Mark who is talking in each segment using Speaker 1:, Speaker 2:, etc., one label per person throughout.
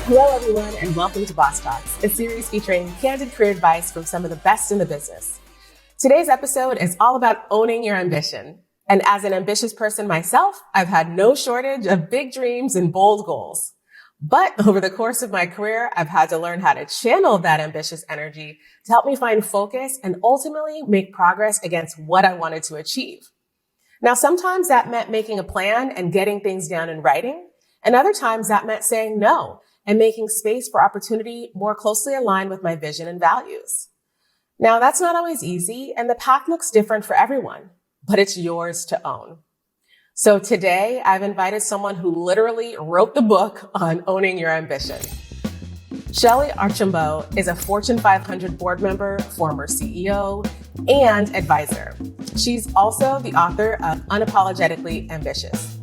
Speaker 1: Hello, everyone, and welcome to Bosstalks, a series featuring candid career advice from some of the best in the business. Today's episode is all about owning your ambition. And as an ambitious person myself, I've had no shortage of big dreams and bold goals. But over the course of my career, I've had to learn how to channel that ambitious energy to help me find focus and ultimately make progress against what I wanted to achieve. Now, sometimes that meant making a plan and getting things down in writing, and other times that meant saying no and making space for opportunity more closely aligned with my vision and values. Now, that's not always easy, and the path looks different for everyone, but it's yours to own. So today, I've invited someone who literally wrote the book on owning your ambition. Shellye Archambeau is a Fortune 500 board member, former CEO, and advisor. She's also the author of Unapologetically Ambitious.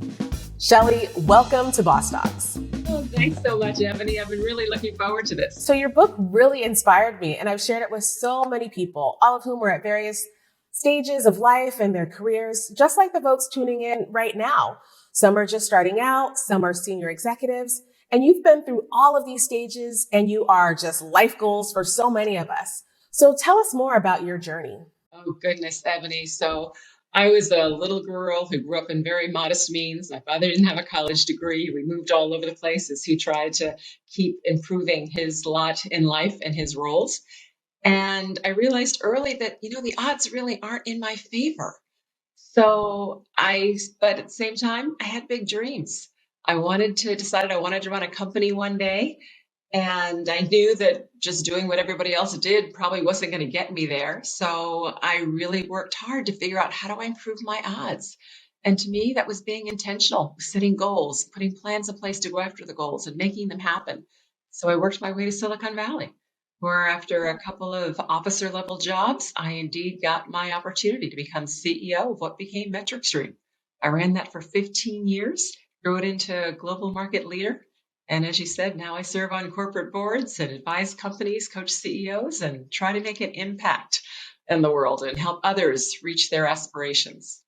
Speaker 1: Shellye, welcome to Bosstalks.
Speaker 2: Oh, thanks so much, Ebony. I've been really looking forward to this.
Speaker 1: So your book really inspired me, and I've shared it with so many people, all of whom are at various stages of life and their careers, just like the folks tuning in right now. Some are just starting out, some are senior executives, and you've been through all of these stages, and you are just life goals for so many of us. So tell us more about your journey.
Speaker 2: Oh, goodness, Ebony. So I was a little girl who grew up in very modest means. My father didn't have a college degree. We moved all over the place as he tried to keep improving his lot in life and his roles. And I realized early that, the odds really aren't in my favor. But at the same time, I had big dreams. Decided I wanted to run a company one day. And I knew that just doing what everybody else did probably wasn't going to get me there. So I really worked hard to figure out, how do I improve my odds? And to me, that was being intentional, setting goals, putting plans in place to go after the goals and making them happen. So I worked my way to Silicon Valley, where after a couple of officer level jobs, I indeed got my opportunity to become CEO of what became MetricStream. I ran that for 15 years, grew it into a global market leader. And as you said, now I serve on corporate boards and advise companies, coach CEOs, and try to make an impact in the world and help others reach their aspirations.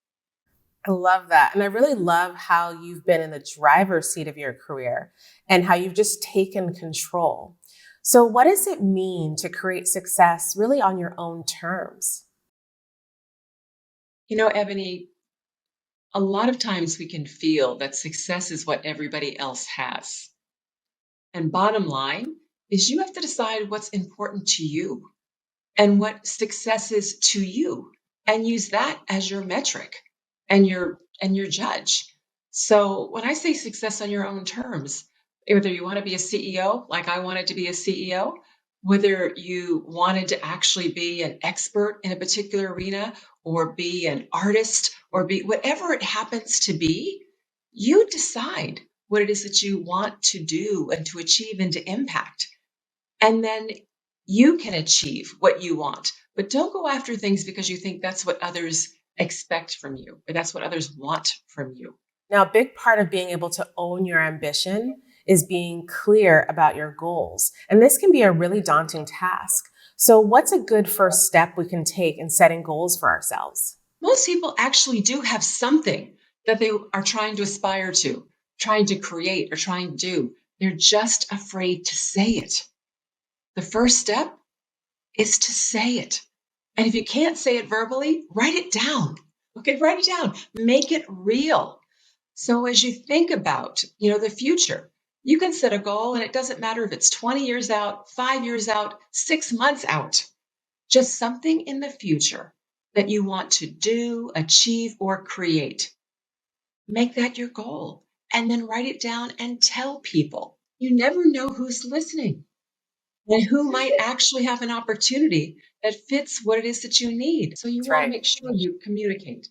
Speaker 1: I love that. And I really love how you've been in the driver's seat of your career and how you've just taken control. So what does it mean to create success really on your own terms?
Speaker 2: Ebony, a lot of times we can feel that success is what everybody else has. And bottom line is you have to decide what's important to you and what success is to you and use that as your metric and your judge. So when I say success on your own terms, whether you want to be a CEO, like I wanted to be a CEO, whether you wanted to actually be an expert in a particular arena or be an artist or be whatever it happens to be, you decide what it is that you want to do and to achieve and to impact. And then you can achieve what you want, but don't go after things because you think that's what others expect from you or that's what others want from you.
Speaker 1: Now, a big part of being able to own your ambition is being clear about your goals. And this can be a really daunting task. So what's a good first step we can take in setting goals for ourselves?
Speaker 2: Most people actually do have something that they are trying to aspire to, trying to create or trying to do. They're just afraid to say it. The first step is to say it. And if you can't say it verbally, write it down. Okay, write it down. Make it real. So as you think about, the future, you can set a goal and it doesn't matter if it's 20 years out, 5 years out, 6 months out. Just something in the future that you want to do, achieve, or create. Make that your goal and then write it down and tell people. You never know who's listening and who might actually have an opportunity that fits what it is that you need. So you want to make sure you communicate.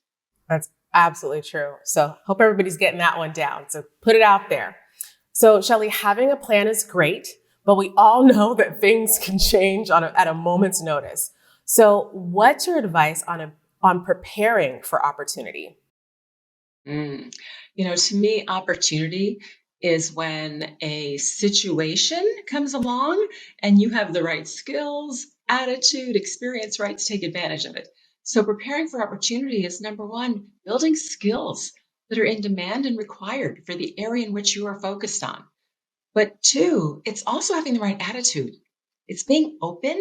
Speaker 1: That's absolutely true. So hope everybody's getting that one down. So put it out there. So Shellye, having a plan is great, but we all know that things can change at a moment's notice. So what's your advice on preparing for opportunity?
Speaker 2: To me, opportunity is when a situation comes along and you have the right skills, attitude, experience, right to take advantage of it. So preparing for opportunity is number one, building skills that are in demand and required for the area in which you are focused on. But two, it's also having the right attitude. It's being open.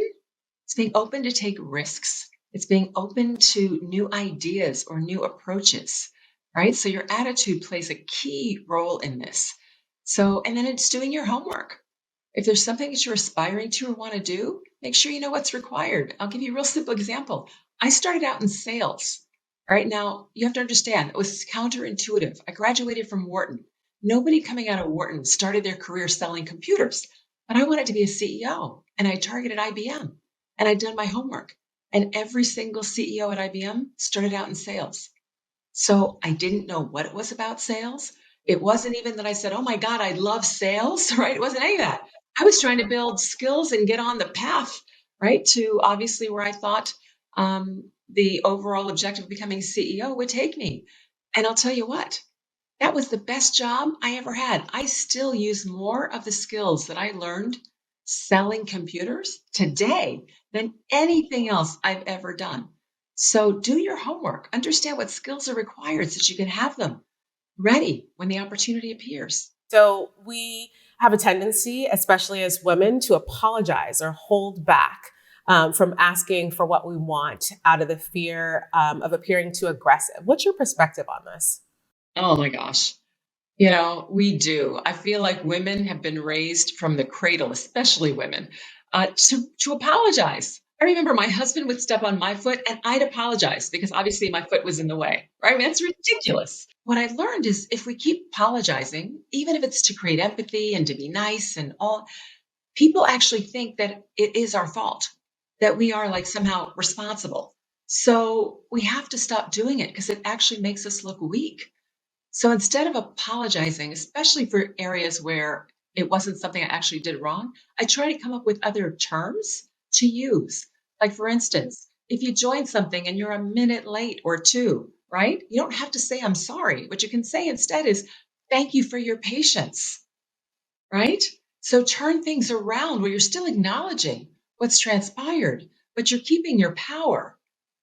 Speaker 2: It's being open to take risks. It's being open to new ideas or new approaches, right? So your attitude plays a key role in this. So, and then it's doing your homework. If there's something that you're aspiring to or want to do, make sure you know what's required. I'll give you a real simple example. I started out in sales. Right now, you have to understand it was counterintuitive. I graduated from Wharton. Nobody coming out of Wharton started their career selling computers, but I wanted to be a CEO and I targeted IBM and I'd done my homework. And every single CEO at IBM started out in sales. So I didn't know what it was about sales. It wasn't even that I said, oh my God, I love sales, right? It wasn't any of that. I was trying to build skills and get on the path, right? To obviously where I thought the overall objective of becoming CEO would take me. And I'll tell you what, that was the best job I ever had. I still use more of the skills that I learned selling computers today than anything else I've ever done. So do your homework, understand what skills are required so that you can have them ready when the opportunity appears.
Speaker 1: So we have a tendency, especially as women, to apologize or hold back from asking for what we want out of the fear of appearing too aggressive. What's your perspective on this?
Speaker 2: Oh my gosh. You know, we do. I feel like women have been raised from the cradle, especially women, to apologize. I remember my husband would step on my foot and I'd apologize because obviously my foot was in the way, right? I mean, that's ridiculous. What I learned is if we keep apologizing, even if it's to create empathy and to be nice and all, people actually think that it is our fault, that we are like somehow responsible. So we have to stop doing it because it actually makes us look weak. So instead of apologizing, especially for areas where it wasn't something I actually did wrong, I try to come up with other terms to use. Like, for instance, if you join something and you're a minute late or two, right? You don't have to say, I'm sorry. What you can say instead is, thank you for your patience, right? So turn things around where you're still acknowledging what's transpired, but you're keeping your power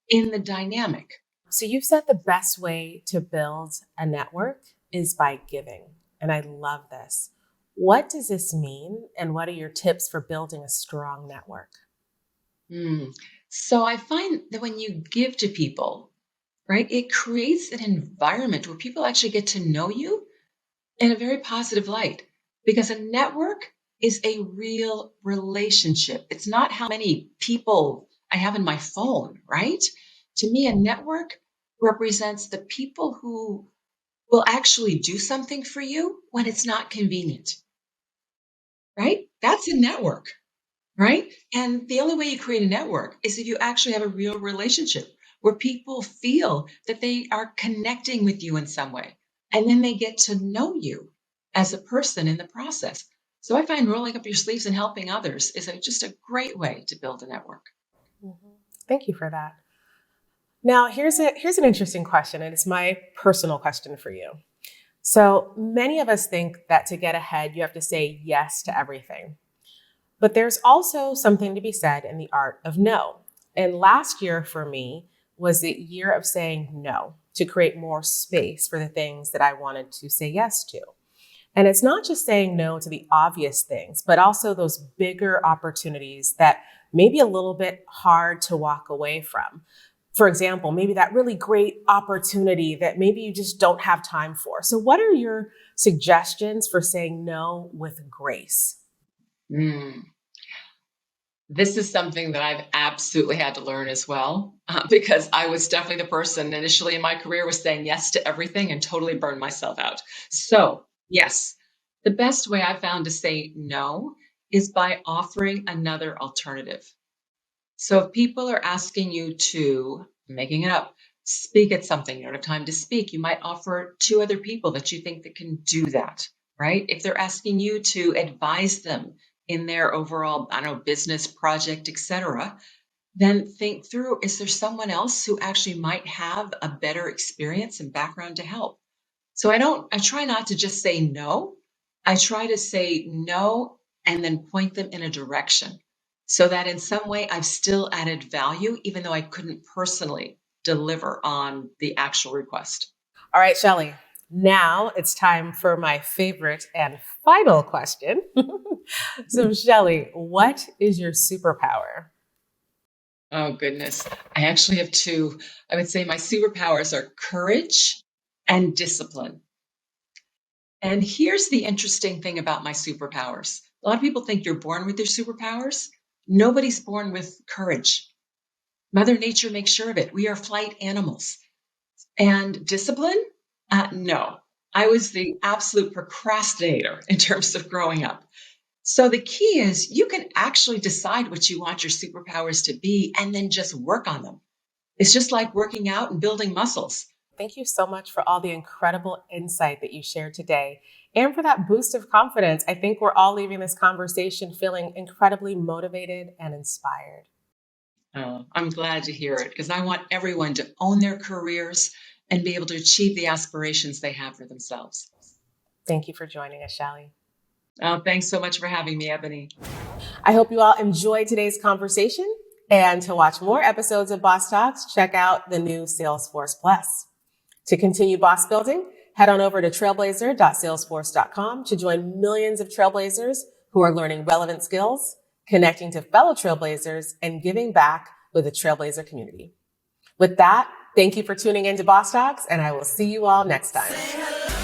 Speaker 2: in the dynamic.
Speaker 1: So you've said the best way to build a network is by giving. And I love this. What does this mean? And what are your tips for building a strong network?
Speaker 2: Mm. So I find that when you give to people, right, it creates an environment where people actually get to know you in a very positive light because a network is a real relationship. It's not how many people I have in my phone, right? To me, a network represents the people who will actually do something for you when it's not convenient, right? That's a network. Right? And the only way you create a network is if you actually have a real relationship where people feel that they are connecting with you in some way. And then they get to know you as a person in the process. So I find rolling up your sleeves and helping others is just a great way to build a network.
Speaker 1: Mhm. Thank you for that. Now, here's an interesting question, and it's my personal question for you. So many of us think that to get ahead, you have to say yes to everything. But there's also something to be said in the art of no. And last year for me was the year of saying no to create more space for the things that I wanted to say yes to. And it's not just saying no to the obvious things, but also those bigger opportunities that may be a little bit hard to walk away from. For example, maybe that really great opportunity that maybe you just don't have time for. So, what are your suggestions for saying no with grace?
Speaker 2: Mm. This is something that I've absolutely had to learn as well, because I was definitely the person initially in my career was saying yes to everything and totally burned myself out. So, yes, the best way I found to say no is by offering another alternative. So if people are asking you to, making it up, speak at something, you don't have time to speak, you might offer two other people that you think that can do that, right? If they're asking you to advise them in their overall, I don't know, business project, etc., then think through, is there someone else who actually might have a better experience and background to help? So I try not to just say no. I try to say no and then point them in a direction so that in some way I've still added value, even though I couldn't personally deliver on the actual request.
Speaker 1: All right, Shellye. Now it's time for my favorite and final question. So, Shellye, what is your superpower?
Speaker 2: Oh, goodness. I actually have two. I would say my superpowers are courage and discipline. And here's the interesting thing about my superpowers. A lot of people think you're born with your superpowers. Nobody's born with courage. Mother Nature makes sure of it. We are flight animals. And discipline? No. I was the absolute procrastinator in terms of growing up. So the key is you can actually decide what you want your superpowers to be and then just work on them. It's just like working out and building muscles.
Speaker 1: Thank you so much for all the incredible insight that you shared today and for that boost of confidence. I think we're all leaving this conversation feeling incredibly motivated and inspired.
Speaker 2: I'm glad to hear it because I want everyone to own their careers and be able to achieve the aspirations they have for themselves.
Speaker 1: Thank you for joining us, Shellye.
Speaker 2: Thanks so much for having me, Ebony.
Speaker 1: I hope you all enjoyed today's conversation. And to watch more episodes of Boss Talks, check out the new Salesforce Plus. To continue boss building, head on over to trailblazer.salesforce.com to join millions of trailblazers who are learning relevant skills, connecting to fellow trailblazers, and giving back with the Trailblazer community. With that, thank you for tuning in to Boss Talks, and I will see you all next time.